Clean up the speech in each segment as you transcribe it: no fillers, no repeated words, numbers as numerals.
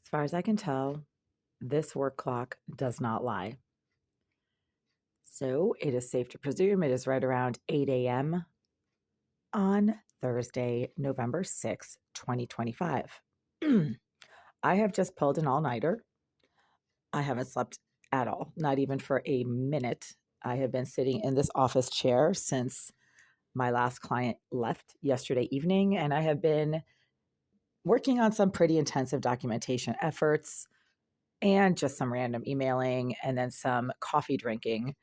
As far as I can tell, this work clock does not lie. So it is safe to presume it is right around 8 a.m. on Thursday, November 6th, 2025. I have just pulled an all nighter. I haven't slept at all, not even for a minute. I have been sitting in this office chair since my last client left yesterday evening, and I have been working on some pretty intensive documentation efforts and just some random emailing and then some coffee drinking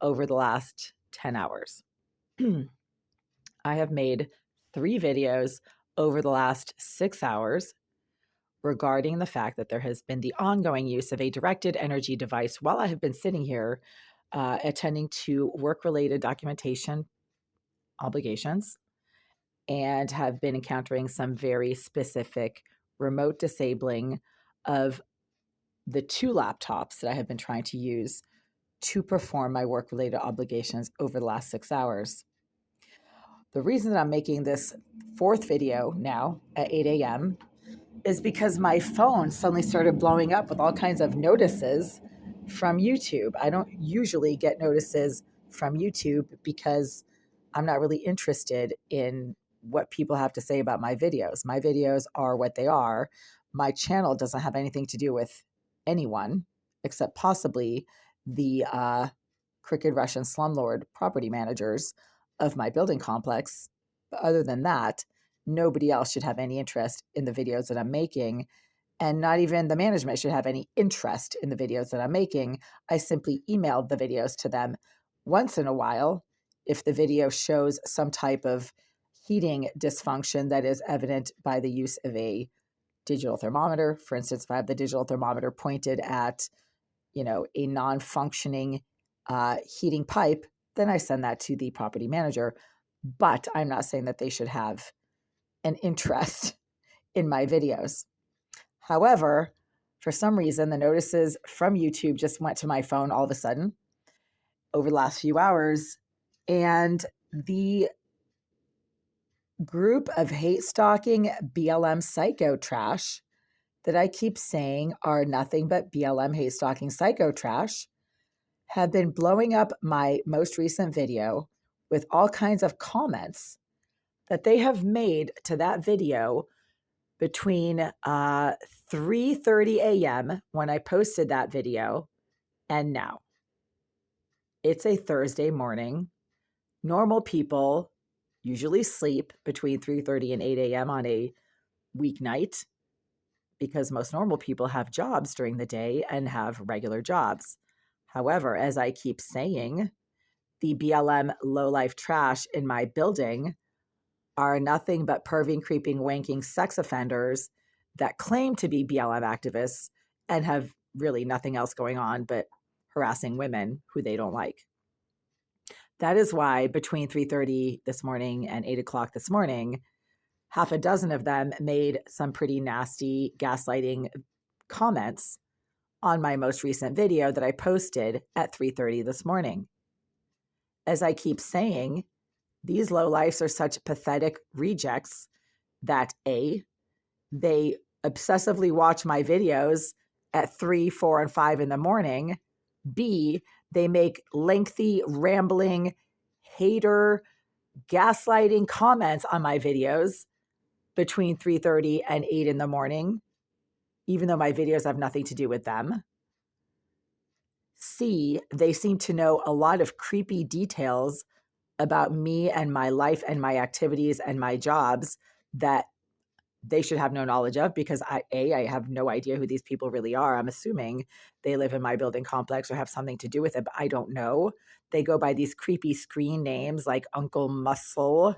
over the last 10 hours. I have made 3 videos over the last 6 hours regarding the fact that there has been the ongoing use of a directed energy device while I have been sitting here attending to work-related documentation obligations and have been encountering some very specific remote disabling of the 2 laptops that I have been trying to use to perform my work-related obligations over the last 6 hours. The reason that I'm making this 4th video now at 8 a.m. is because my phone suddenly started blowing up with all kinds of notices from YouTube. I don't usually get notices from YouTube because I'm not really interested in what people have to say about my videos. My videos are what they are. My channel doesn't have anything to do with anyone except possibly the crooked Russian slumlord property managers of my building complex. But other than that, nobody else should have any interest in the videos that I'm making. And not even the management should have any interest in the videos that I'm making. I simply emailed the videos to them once in a while if the video shows some type of heating dysfunction that is evident by the use of a digital thermometer. For instance, if I have the digital thermometer pointed at, a non-functioning heating pipe, then I send that to the property manager. But I'm not saying that they should have an interest in my videos. However, for some reason, the notices from YouTube just went to my phone all of a sudden over the last few hours. And the group of hate stalking BLM psycho trash that I keep saying are nothing but BLM hate stalking psycho trash have been blowing up my most recent video with all kinds of comments that they have made to that video between 3:30 a.m. when I posted that video and now. It's a Thursday morning. Normal people usually sleep between 3:30 and 8 a.m. on a weeknight because most normal people have jobs during the day and have regular jobs. However, as I keep saying, the BLM lowlife trash in my building are nothing but perving, creeping, wanking sex offenders that claim to be BLM activists and have really nothing else going on but harassing women who they don't like. That is why between 3:30 this morning and 8 o'clock this morning, half a dozen of them made some pretty nasty gaslighting comments on my most recent video that I posted at 3:30 this morning. As I keep saying, these lowlifes are such pathetic rejects that A, they obsessively watch my videos at 3, 4, and 5 in the morning. B, they make lengthy, rambling, hater, gaslighting comments on my videos between 3:30 and 8 in the morning, even though my videos have nothing to do with them. C, they seem to know a lot of creepy details about me and my life and my activities and my jobs that they should have no knowledge of because I have no idea who these people really are. I'm assuming they live in my building complex or have something to do with it, but I don't know. They go by these creepy screen names like Uncle Muscle,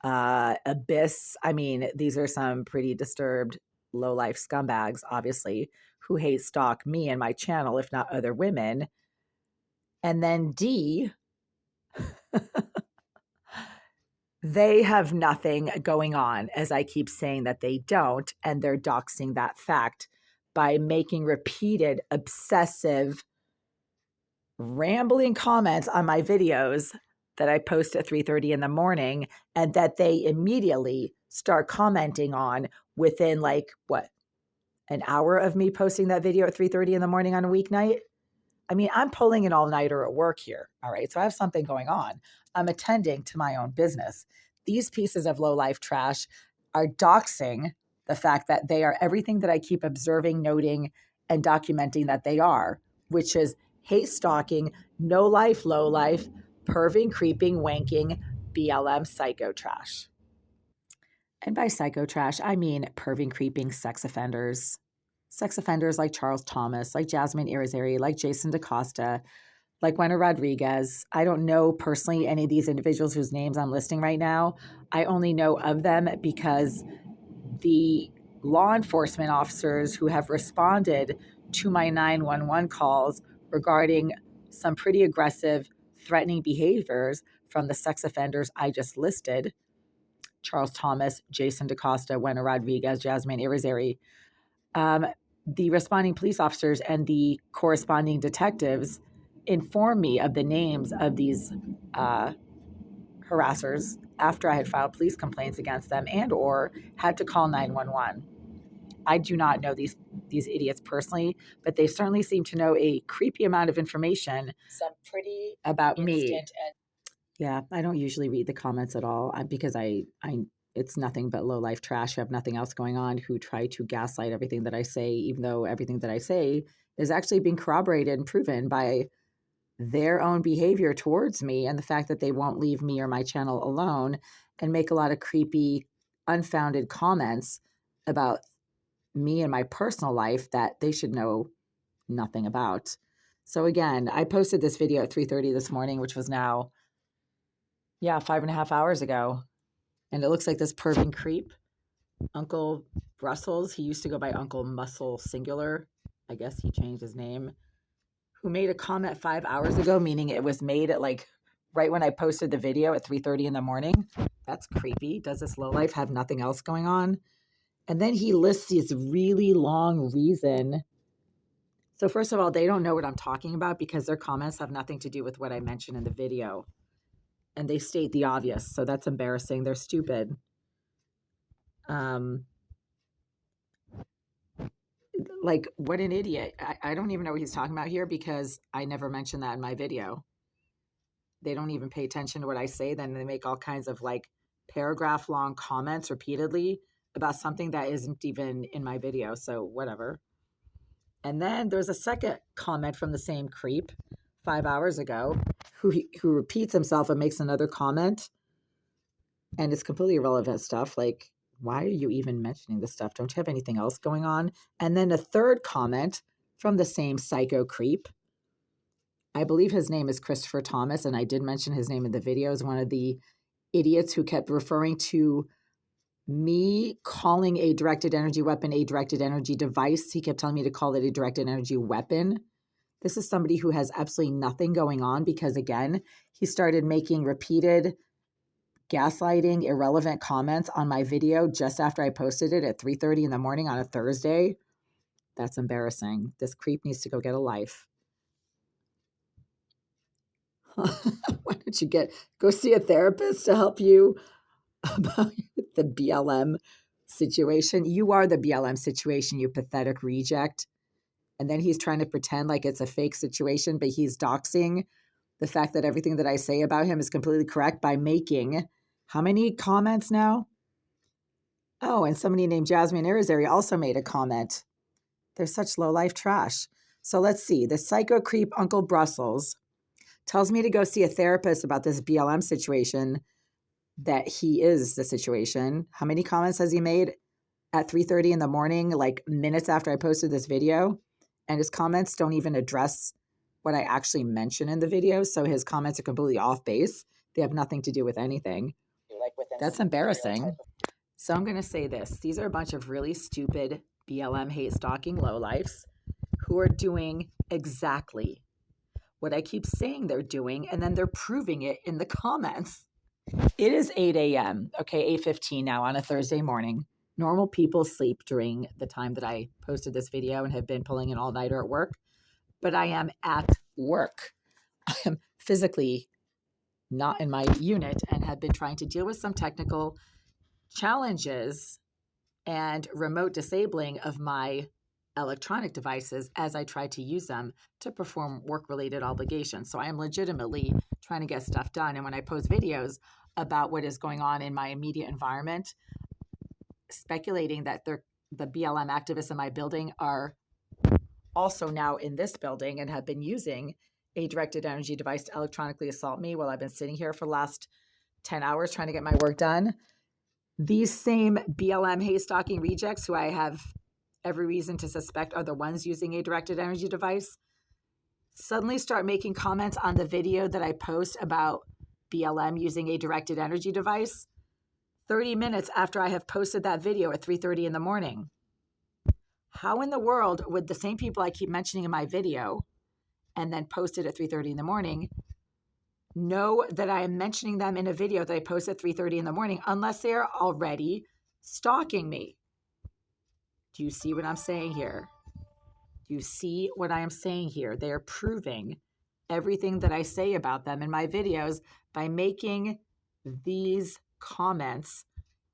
Abyss. I mean, these are some pretty disturbed low-life scumbags, obviously, who hate stalk me and my channel, if not other women. And then D, they have nothing going on, as I keep saying that they don't, and they're doxing that fact by making repeated, obsessive, rambling comments on my videos that I post at 3:30 in the morning and that they immediately start commenting on within an hour of me posting that video at 3:30 in the morning on a weeknight. I mean, I'm pulling an all-nighter at work here. All right. So I have something going on. I'm attending to my own business. These pieces of low-life trash are doxing the fact that they are everything that I keep observing, noting, and documenting that they are, which is hate stalking, no life, low life, perving, creeping, wanking, BLM psycho trash. And by psycho trash, I mean perving, creeping sex offenders. Sex offenders like Charles Thomas, like Jasmine Irizarry, like Jason DaCosta, like Wena Rodriguez. I don't know personally any of these individuals whose names I'm listing right now. I only know of them because the law enforcement officers who have responded to my 911 calls regarding some pretty aggressive, threatening behaviors from the sex offenders I just listed, Charles Thomas, Jason DaCosta, Wena Rodriguez, Jasmine Irizarry, the responding police officers and the corresponding detectives informed me of the names of these harassers after I had filed police complaints against them and or had to call 911. I do not know these idiots personally, but they certainly seem to know a creepy amount of information, some pretty about me. Yeah, I don't usually read the comments at all because I it's nothing but low life trash who have nothing else going on, who try to gaslight everything that I say, even though everything that I say is actually being corroborated and proven by their own behavior towards me and the fact that they won't leave me or my channel alone and make a lot of creepy, unfounded comments about me and my personal life that they should know nothing about. So again, I posted this video at 3:30 this morning, which was now, 5.5 hours ago. And it looks like this perving creep, Uncle Brussels, he used to go by Uncle Muscle Singular. I guess he changed his name, who made a comment 5 hours ago, meaning it was made at like right when I posted the video at 3:30 in the morning. That's creepy. Does this lowlife have nothing else going on? And then he lists this really long reason. So first of all, they don't know what I'm talking about because their comments have nothing to do with what I mentioned in the video. And they state the obvious. So that's embarrassing. They're stupid. Like, what an idiot. I don't even know what he's talking about here because I never mentioned that in my video. They don't even pay attention to what I say. Then they make all kinds of like paragraph long comments repeatedly about something that isn't even in my video. So whatever. And then there's a second comment from the same creep 5 hours ago who repeats himself and makes another comment. And it's completely irrelevant stuff. Like, why are you even mentioning this stuff? Don't you have anything else going on? And then a third comment from the same psycho creep. I believe his name is Christopher Thomas, and I did mention his name in the video, as one of the idiots who kept referring to me calling a directed energy weapon a directed energy device. He kept telling me to call it a directed energy weapon. This is somebody who has absolutely nothing going on because, again, he started making repeated gaslighting, irrelevant comments on my video just after I posted it at 3:30 in the morning on a Thursday. That's embarrassing. This creep needs to go get a life. Why don't you go see a therapist to help you about the BLM situation? You are the BLM situation, you pathetic reject. And then he's trying to pretend like it's a fake situation, but he's doxing the fact that everything that I say about him is completely correct by making how many comments now? Oh, and somebody named Jasmine Irizarry also made a comment. They're such low-life trash. So let's see. The psycho creep Uncle Brussels tells me to go see a therapist about this BLM situation, that he is the situation. How many comments has he made at 3:30 in the morning, like minutes after I posted this video? And his comments don't even address what I actually mentioned in the video. So his comments are completely off base. They have nothing to do with anything. That's embarrassing. So I'm going to say this. These are a bunch of really stupid BLM hate stalking lowlifes who are doing exactly what I keep saying they're doing, and then they're proving it in the comments. It is 8 a.m., okay, 8:15 now on a Thursday morning. Normal people sleep during the time that I posted this video and have been pulling an all-nighter at work, but I am at work. I am physically not in my unit and have been trying to deal with some technical challenges and remote disabling of my electronic devices as I try to use them to perform work-related obligations. So I am legitimately trying to get stuff done. And when I post videos about what is going on in my immediate environment, speculating that the BLM activists in my building are also now in this building and have been using a directed energy device to electronically assault me while I've been sitting here for the last 10 hours trying to get my work done. These same BLM hate stalking rejects, who I have every reason to suspect are the ones using a directed energy device, suddenly start making comments on the video that I post about BLM using a directed energy device 30 minutes after I have posted that video at 3:30 in the morning. How in the world would the same people I keep mentioning in my video and then posted at 3:30 in the morning know that I am mentioning them in a video that I post at 3:30 in the morning unless they are already stalking me? Do you see what I'm saying here? Do you see what I am saying here? They are proving everything that I say about them in my videos by making these comments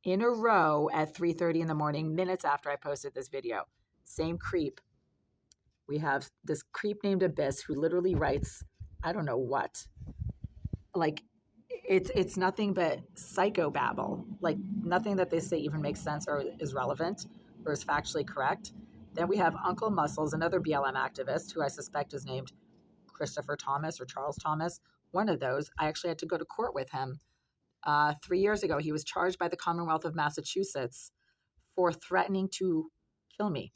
in a row at 3:30 in the morning, minutes after I posted this video. Same creep. We have this creep named Abyss who literally writes, I don't know what. Like, it's nothing but psychobabble. Like, nothing that they say even makes sense or is relevant or is factually correct. Then we have Uncle Muscles, another BLM activist who I suspect is named Christopher Thomas or Charles Thomas. One of those. I actually had to go to court with him 3 years ago. He was charged by the Commonwealth of Massachusetts for threatening to kill me.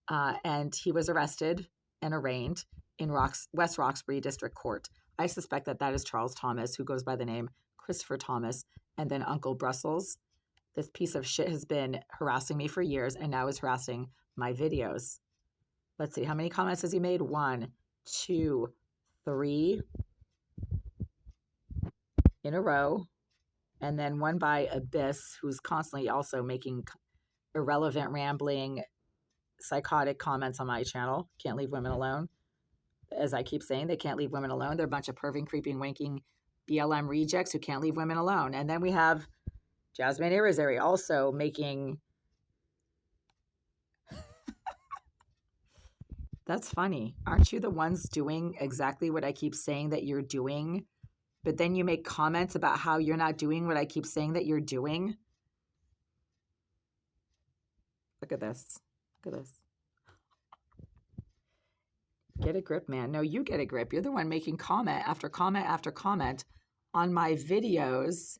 And he was arrested and arraigned in West Roxbury District Court. I suspect that that is Charles Thomas, who goes by the name Christopher Thomas, and then Uncle Brussels. This piece of shit has been harassing me for years and now is harassing my videos. Let's see, how many comments has he made? 1, 2, 3 in a row. And then one by Abyss, who's constantly also making irrelevant, rambling, psychotic comments on my channel. Can't leave women alone. As I keep saying, they can't leave women alone. They're a bunch of perving, creeping, winking BLM rejects who can't leave women alone. And then we have Jasmine Irizarry also making... That's funny. Aren't you the ones doing exactly what I keep saying that you're doing? But then you make comments about how you're not doing what I keep saying that you're doing? Look at this. Look at this. Get a grip, man. No, you get a grip. You're the one making comment after comment after comment on my videos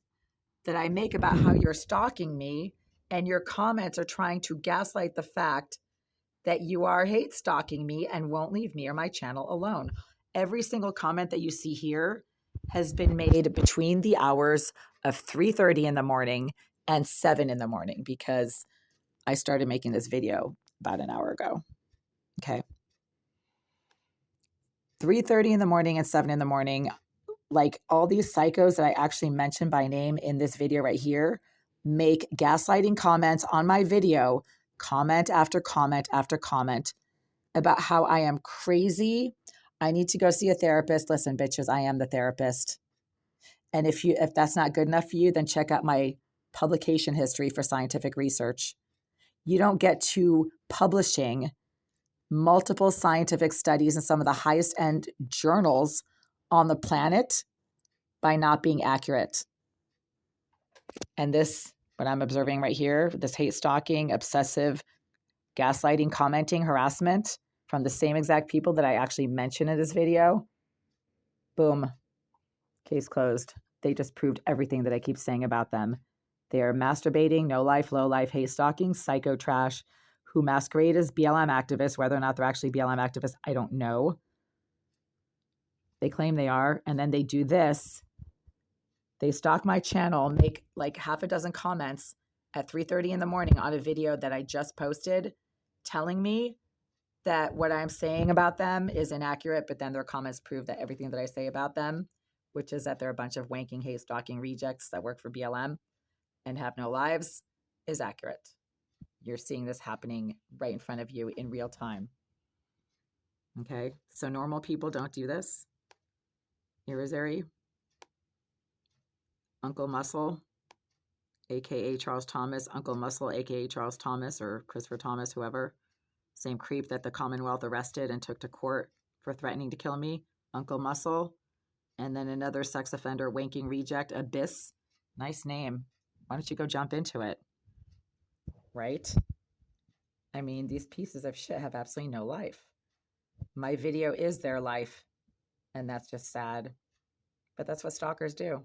that I make about how you're stalking me, and your comments are trying to gaslight the fact that you are hate stalking me and won't leave me or my channel alone. Every single comment that you see here has been made between the hours of 3:30 in the morning and 7 in the morning because I started making this video about an hour ago. Okay. 3:30 in the morning and 7 in the morning, like all these psychos that I actually mentioned by name in this video right here, make gaslighting comments on my video, comment after comment after comment about how I am crazy. I need to go see a therapist. Listen, bitches, I am the therapist. And if that's not good enough for you, then check out my publication history for scientific research. You don't get to publishing multiple scientific studies in some of the highest end journals on the planet by not being accurate. And this, what I'm observing right here, this hate stalking, obsessive, gaslighting, commenting, harassment from the same exact people that I actually mentioned in this video, boom, case closed. They just proved everything that I keep saying about them. They are masturbating, no life, low life, hate stalking, psycho trash, who masquerade as BLM activists. Whether or not they're actually BLM activists, I don't know. They claim they are, and then they do this. They stalk my channel, make like half a dozen comments at 3:30 in the morning on a video that I just posted, telling me that what I'm saying about them is inaccurate, but then their comments prove that everything that I say about them, which is that they're a bunch of wanking, hate stalking rejects that work for BLM and have no lives, is accurate. You're seeing this happening right in front of you in real time. Okay, so normal people don't do this. Irizarry, Uncle Muscle, aka Charles Thomas, Uncle Muscle, aka Charles Thomas, or Christopher Thomas, whoever. Same creep that the Commonwealth arrested and took to court for threatening to kill me, Uncle Muscle. And then another sex offender, wanking reject, Abyss. Nice name. Why don't you go jump into it? Right? I mean, these pieces of shit have absolutely no life. My video is their life, and that's just sad. But that's what stalkers do.